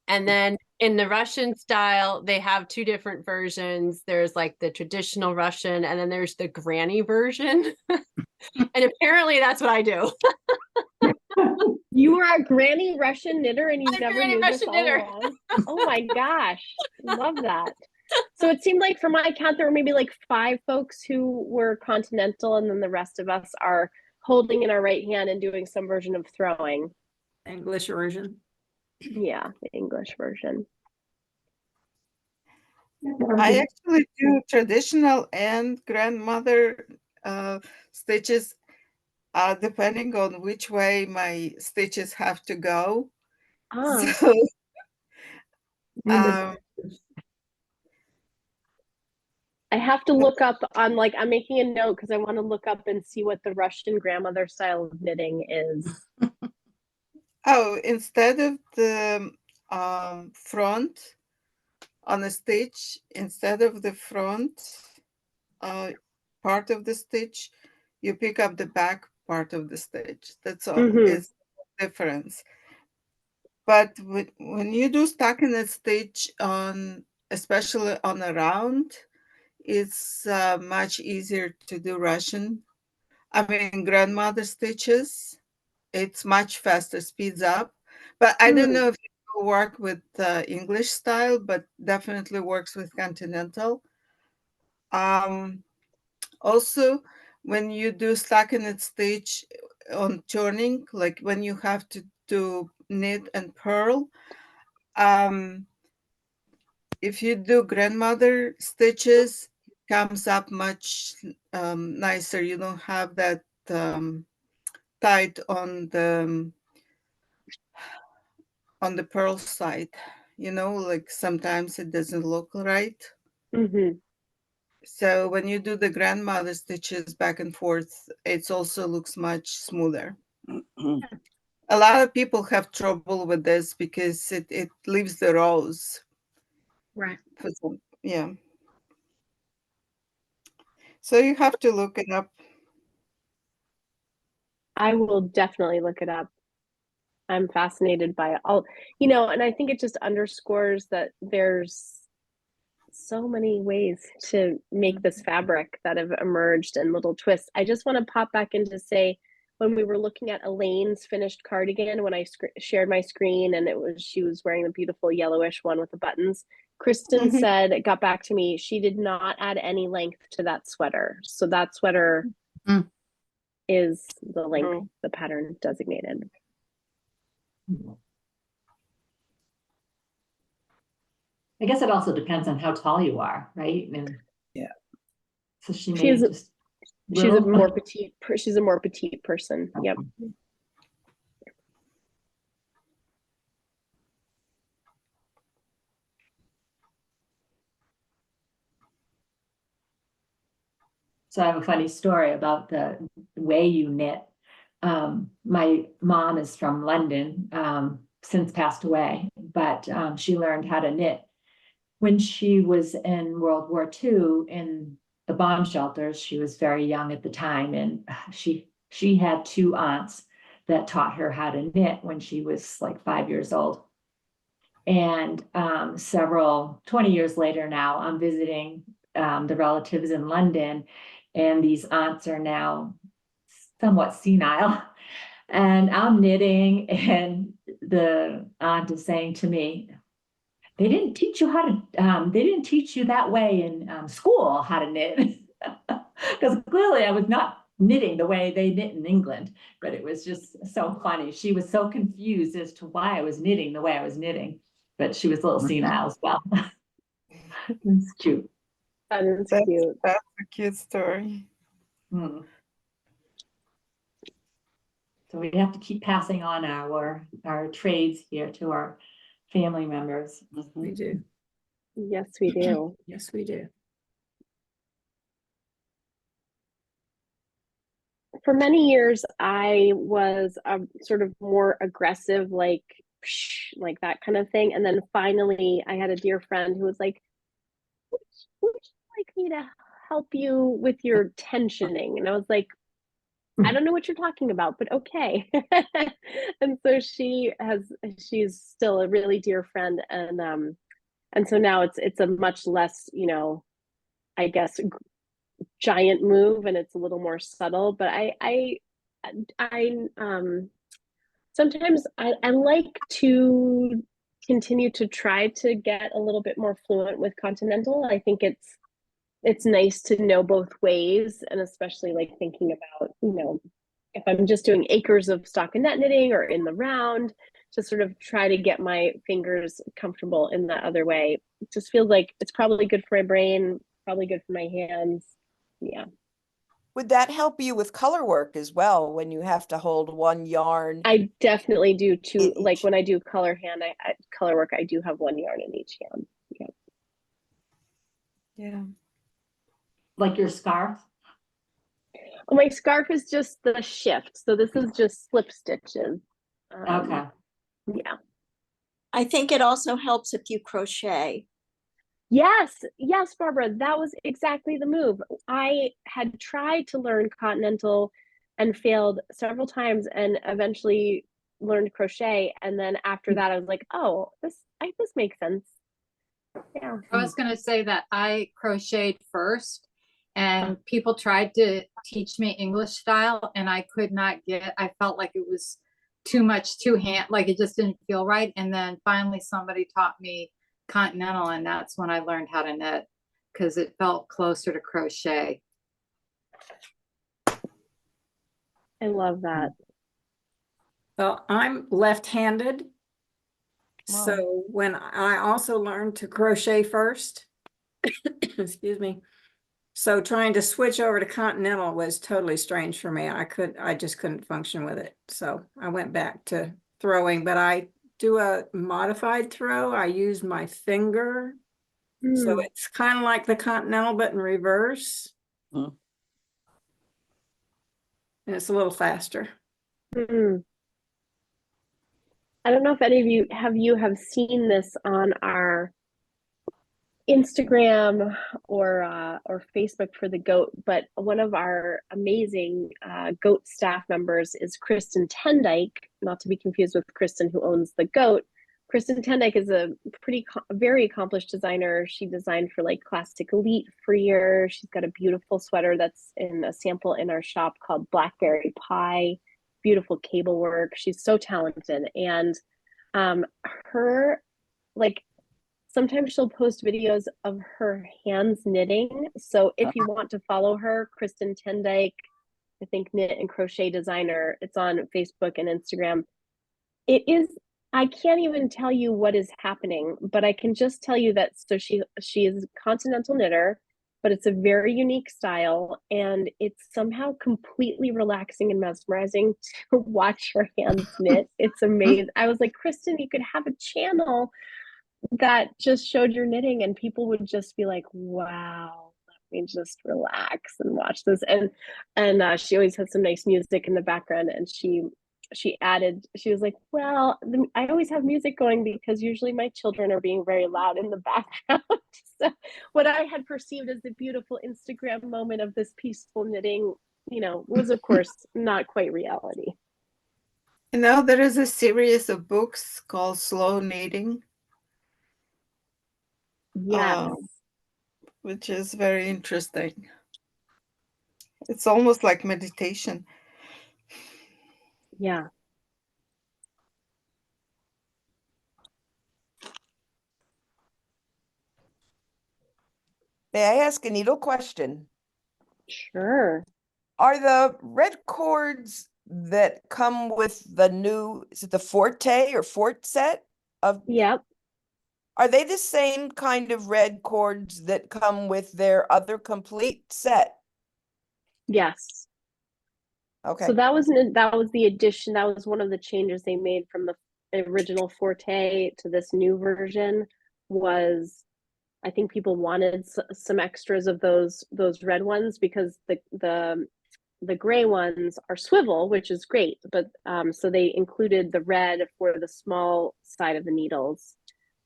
And then in the Russian style, they have 2 different versions. There's like the traditional Russian, and then there's the granny version. And apparently that's what I do. You are a granny Russian knitter, and you never knew this all knitter. along? Oh my gosh, love that. So it seemed like for my count, there were maybe like 5 folks who were continental, and then the rest of us are holding in our right hand and doing some version of throwing. English version. Yeah, the English version. I actually do traditional and grandmother stitches, depending on which way my stitches have to go. So, I have to look up on, like, I'm making a note because I want to look up and see what the Russian grandmother style of knitting is. Oh, instead of the front on a stitch, instead of the front part of the stitch, you pick up the back part of the stitch. That's all. It's the difference. But when you do stockinette stitch on, especially on a round, it's much easier to do Russian. I mean, grandmother stitches, it's much faster, speeds up. But I don't know if it will work with English style, but definitely works with continental. Also, when you do stockinette stitch on turning, like when you have to do knit and purl, if you do grandmother stitches, it comes up much nicer. You don't have that tight on the purl side, you know, like sometimes it doesn't look right. So when you do the grandmother stitches back and forth, it also looks much smoother. A lot of people have trouble with this because it leaves the rows. Right. Yeah. So you have to look it up. I will definitely look it up. I'm fascinated by it all, you know, and I think it just underscores that there's so many ways to make this fabric that have emerged and little twists. I just want to pop back in to say, when we were looking at Elaine's finished cardigan, when I shared my screen and she was wearing the beautiful yellowish one with the buttons, Kristen said, it got back to me, she did not add any length to that sweater. So that sweater is the length the pattern designated. I guess it also depends on how tall you are, right? And yeah. So she's a more petite. She's a more petite person. Yep. So I have a funny story about the way you knit. My mom is from London, since passed away, but she learned how to knit when she was in World War II in the bomb shelters. She was very young at the time, and she had two aunts that taught her how to knit when she was like 5 years old. And 20 years later now, I'm visiting the relatives in London, and these aunts are now somewhat senile. And I'm knitting, and the aunt is saying to me, they didn't teach you how to, they didn't teach you that way in school how to knit. Because clearly I was not knitting the way they knit in England, but it was just so funny. She was so confused as to why I was knitting the way I was knitting, but she was a little senile as well. It's cute. That is cute. That's a cute story. So we have to keep passing on our trades here to our family members. We do. Yes, we do. Yes, we do. For many years, I was a sort of more aggressive, like that kind of thing. And then finally, I had a dear friend who was like, would you like me to help you with your tensioning? And I was like, I don't know what you're talking about, but okay. And so she's still a really dear friend. And so now it's a much less, you know, I guess, giant move, and it's a little more subtle. But I sometimes I like to continue to try to get a little bit more fluent with continental. I think it's nice to know both ways, and especially like thinking about, you know, if I'm just doing acres of stockinette knitting or in the round, to sort of try to get my fingers comfortable in that other way. It just feels like it's probably good for my brain, probably good for my hands. Yeah. Would that help you with color work as well when you have to hold one yarn? I definitely do too. Like when I do color work, I do have one yarn in each hand. Yeah. Yeah. Like your scarf? Well, my scarf is just the shift. So this is just slip stitches. Okay. Yeah. I think it also helps if you crochet. Yes, Barbara, that was exactly the move. I had tried to learn continental and failed several times, and eventually learned crochet. And then after that, I was like, oh, this makes sense. Yeah. I was going to say that I crocheted first, and people tried to teach me English style, and I could not get, I felt like it was too much like it just didn't feel right. And then finally somebody taught me continental, and that's when I learned how to knit because it felt closer to crochet. I love that. Well, I'm left-handed. Wow. So when I also learned to crochet first, excuse me. So trying to switch over to continental was totally strange for me. I just couldn't function with it. So I went back to throwing, but I do a modified throw. I use my finger. So it's kind of like the continental, but in reverse. Mm. And it's a little faster. I don't know if any of you have seen this on our Instagram or Facebook for the goat, but one of our amazing goat staff members is Kristen Tendyke, not to be confused with Kristen who owns the goat. Kristen Tendyke is a very accomplished designer. She designed for like Classic Elite for years. She's got a beautiful sweater that's in a sample in our shop called Blackberry Pie. Beautiful cable work. She's so talented, and her like sometimes she'll post videos of her hands knitting. So if you want to follow her, Kristen Tendyke, I think knit and crochet designer, it's on Facebook and Instagram. It is, I can't even tell you what is happening, but I can just tell you that so she is a continental knitter, but it's a very unique style, and it's somehow completely relaxing and mesmerizing to watch her hands knit. It's amazing. I was like, Kristen, you could have a channel that just showed your knitting and people would just be like, wow, let me just relax and watch this. And she always has some nice music in the background, and she was like, well, I always have music going because usually my children are being very loud in the background. So what I had perceived as a beautiful Instagram moment of this peaceful knitting, was of course not quite reality. There is a series of books called Slow Knitting. Yes. Which is very interesting. It's almost like meditation. Yeah. May I ask a needle question? Sure. Are the red cords that come with the new, is it the Forte or Fort set of? Yep. Are they the same kind of red cords that come with their other complete set? Yes. Okay. So that was the addition. That was one of the changes they made from the original Forte to this new version. Was I think people wanted some extras of those red ones because the gray ones are swivel, which is great, but so they included the red for the small side of the needles,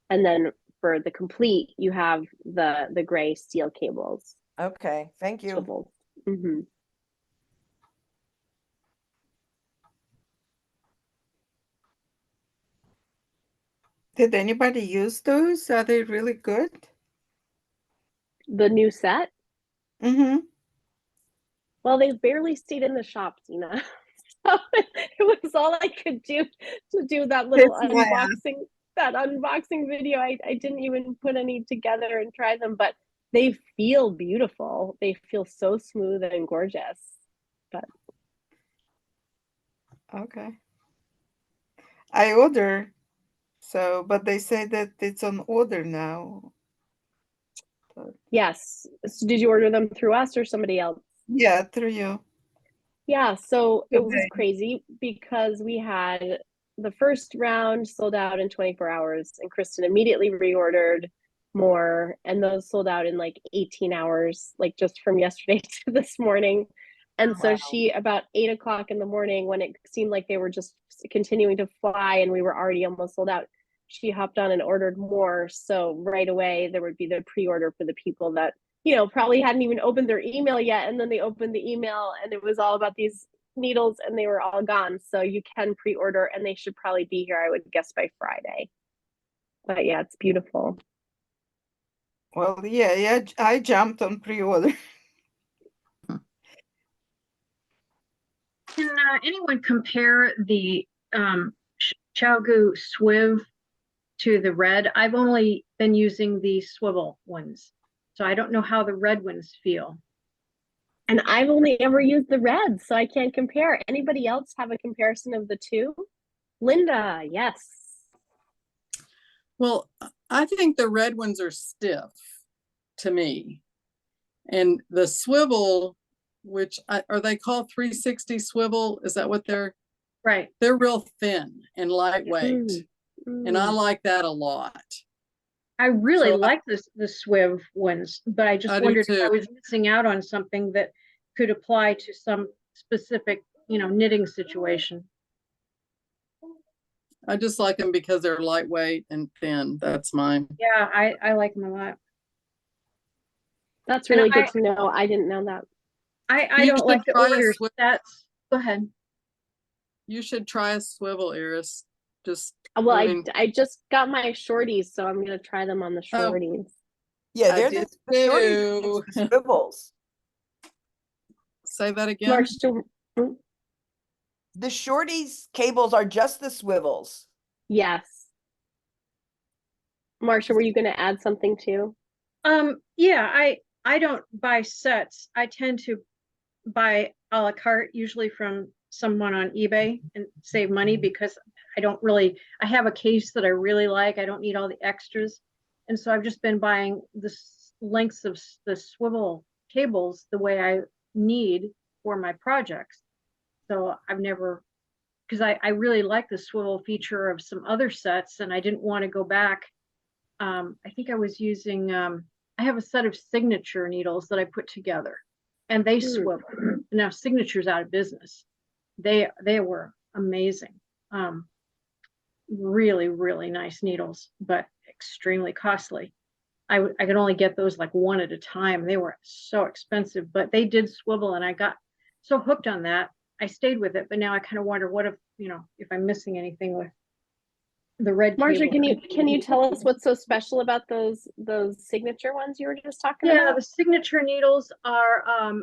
and then for the complete you have the gray steel cables. Okay, thank you. Swivels. Mm-hmm. Did anybody use those? Are they really good? The new set? Mm-hmm. Well, they barely stayed in the shop, Tina. So it was all I could do to do that little unboxing video. I didn't even put any together and try them, but they feel beautiful. They feel so smooth and gorgeous. But okay. I order, but they say that it's on order now. Yes. So did you order them through us or somebody else? Yeah, through you. Yeah, so it was crazy because we had the first round sold out in 24 hours, and Kristen immediately reordered more, and those sold out in like 18 hours, like just from yesterday to this morning. And so she, about 8 o'clock in the morning, when it seemed like they were just continuing to fly and we were already almost sold out, she hopped on and ordered more. So right away there would be the pre-order for the people that probably hadn't even opened their email yet, and then they opened the email and it was all about these needles and they were all gone. So you can pre-order, and they should probably be here, I would guess, by Friday. But yeah, it's beautiful. Well, yeah, I jumped on pre-order. Can anyone compare the Xiaogu Swiv to the red? I've only been using the swivel ones, so I don't know how the red ones feel. And I've only ever used the red, so I can't compare. Anybody else have a comparison of the two? Linda, yes. Well, I think the red ones are stiff to me. And the swivel, which are they called 360 swivel? Is that what they're? Right. They're real thin and lightweight. And I like that a lot. I really So like the Swiv ones, but I just I do wondered if I too. was missing out on something that could apply to some specific, knitting situation. I just like them because they're lightweight and thin. That's mine. Yeah, I like them a lot. That's And really good to know. I didn't know that. I You don't should like to try a order swivel. sets. Go ahead. You should try a swivel, Iris. Just Well, moving. I just got my shorties, so I'm gonna try them on the shorties. Yeah, I they're did the shorties too. against the swivels. Say that again. Mark, The shorties cables are just the swivels. yes. Marcia, were you going to add something too? Yeah, I don't buy sets. I tend to buy a la carte, usually from someone on eBay, and save money because I have a case that I really like. I don't need all the extras. And so I've just been buying the lengths of the swivel cables the way I need for my projects. So I've never, because I really like the swivel feature of some other sets, and I didn't want to go back. I think I was using, I have a set of signature needles that I put together, and they swivel. Now Signature's out of business. They were amazing. Really, really nice needles, but extremely costly. I could only get those like one at a time. They were so expensive, but they did swivel, and I got so hooked on that. I stayed with it, but now I kind of wonder what if, if I'm missing anything with the red Marcia, cable. can you tell us what's so special about those signature ones you were just talking Yeah, about? the signature needles are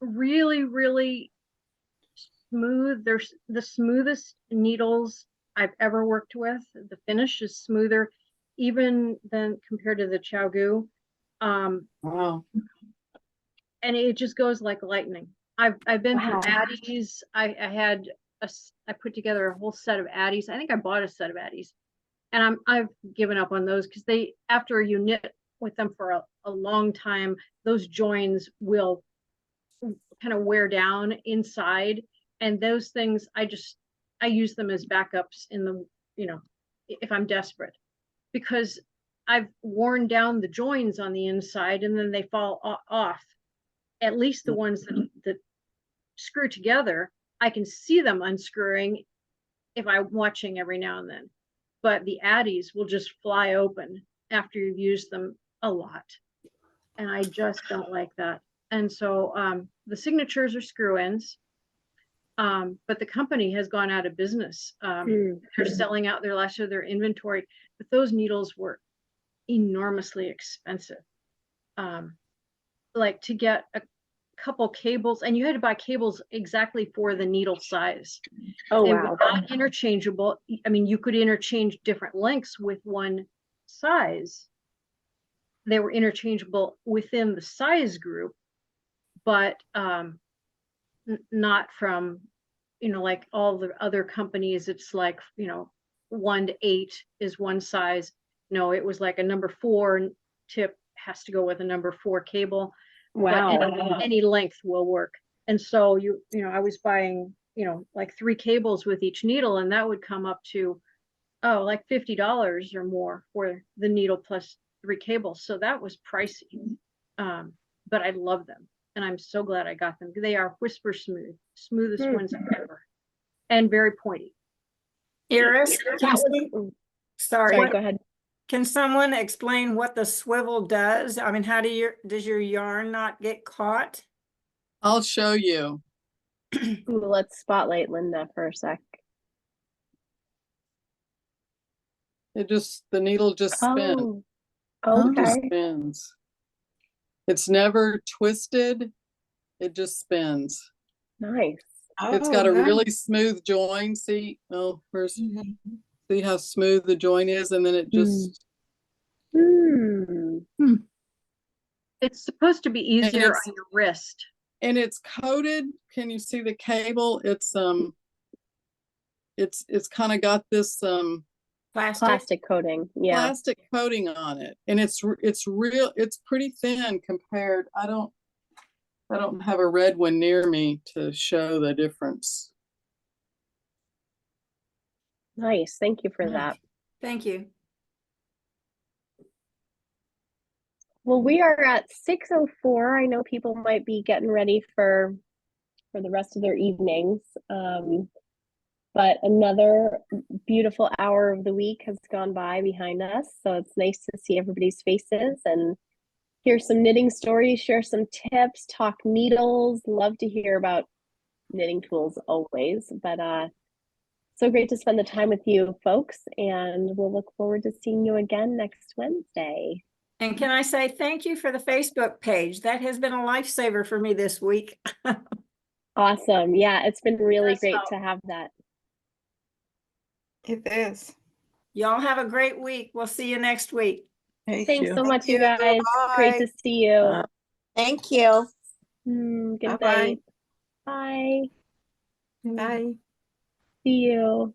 really, really smooth. They're the smoothest needles I've ever worked with. The finish is smoother even than compared to the Xiaogu. Wow. And it just goes like lightning. I've been through Addies. I put together a whole set of Addies. I think I bought a set of Addies, and I've given up on those because after you knit with them for a long time, those joins will kind of wear down inside, and those things I use them as backups in the, if I'm desperate, because I've worn down the joins on the inside and then they fall off. At least the ones that screw together, I can see them unscrewing if I'm watching every now and then. But the Addies will just fly open after you've used them a lot. And I just don't like that. And so the signatures are screw-ins, but the company has gone out of business. They're selling out their last year, their inventory, but those needles were enormously expensive. Like to get a couple cables, and you had to buy cables exactly for the needle size. Oh, they wow. were not interchangeable. I mean, you could interchange different lengths with one size. They were interchangeable within the size group, but not from, like all the other companies. It's like, 1 to 8 is one size. No, it was like a number 4 tip has to go with a number 4 cable. Wow. But any length will work. And so I was buying, like 3 cables with each needle, and that would come up to, like $50 or more for the needle plus 3 cables. So that was pricey. But I love them, and I'm so glad I got them. They are whisper smooth, smoothest ones ever, and very pointy. Iris, sorry, go ahead. Can someone explain what the swivel does? I mean, how does your yarn not get caught? I'll show you. Ooh, let's spotlight Linda for a sec. The needle just spins. It just Okay. spins. It's never twisted. It just spins. Nice. It's got a really smooth join. See, see how smooth the join is, and then it just. It's supposed to be easier it's- on your wrist. And it's coated. Can you see the cable? It's kind of got this plastic coating. Yeah. plastic coating on it, and it's pretty thin compared. I don't have a red one near me to show the difference. Nice. Thank you for that. Thank you. Well, we are at 6:04. I know people might be getting ready for the rest of their evenings. But another beautiful hour of the week has gone by behind us. So it's nice to see everybody's faces and hear some knitting stories, share some tips, talk needles. Love to hear about knitting tools always. But so great to spend the time with you folks, and we'll look forward to seeing you again next Wednesday. And can I say thank you for the Facebook page? That has been a lifesaver for me this week. Awesome. Yeah, it's been really great to have that. It is. Y'all have a great week. We'll see you next week. Thanks so much, you guys. Great to see you. Thank you. Good Bye-bye. night. Bye. Bye. See you.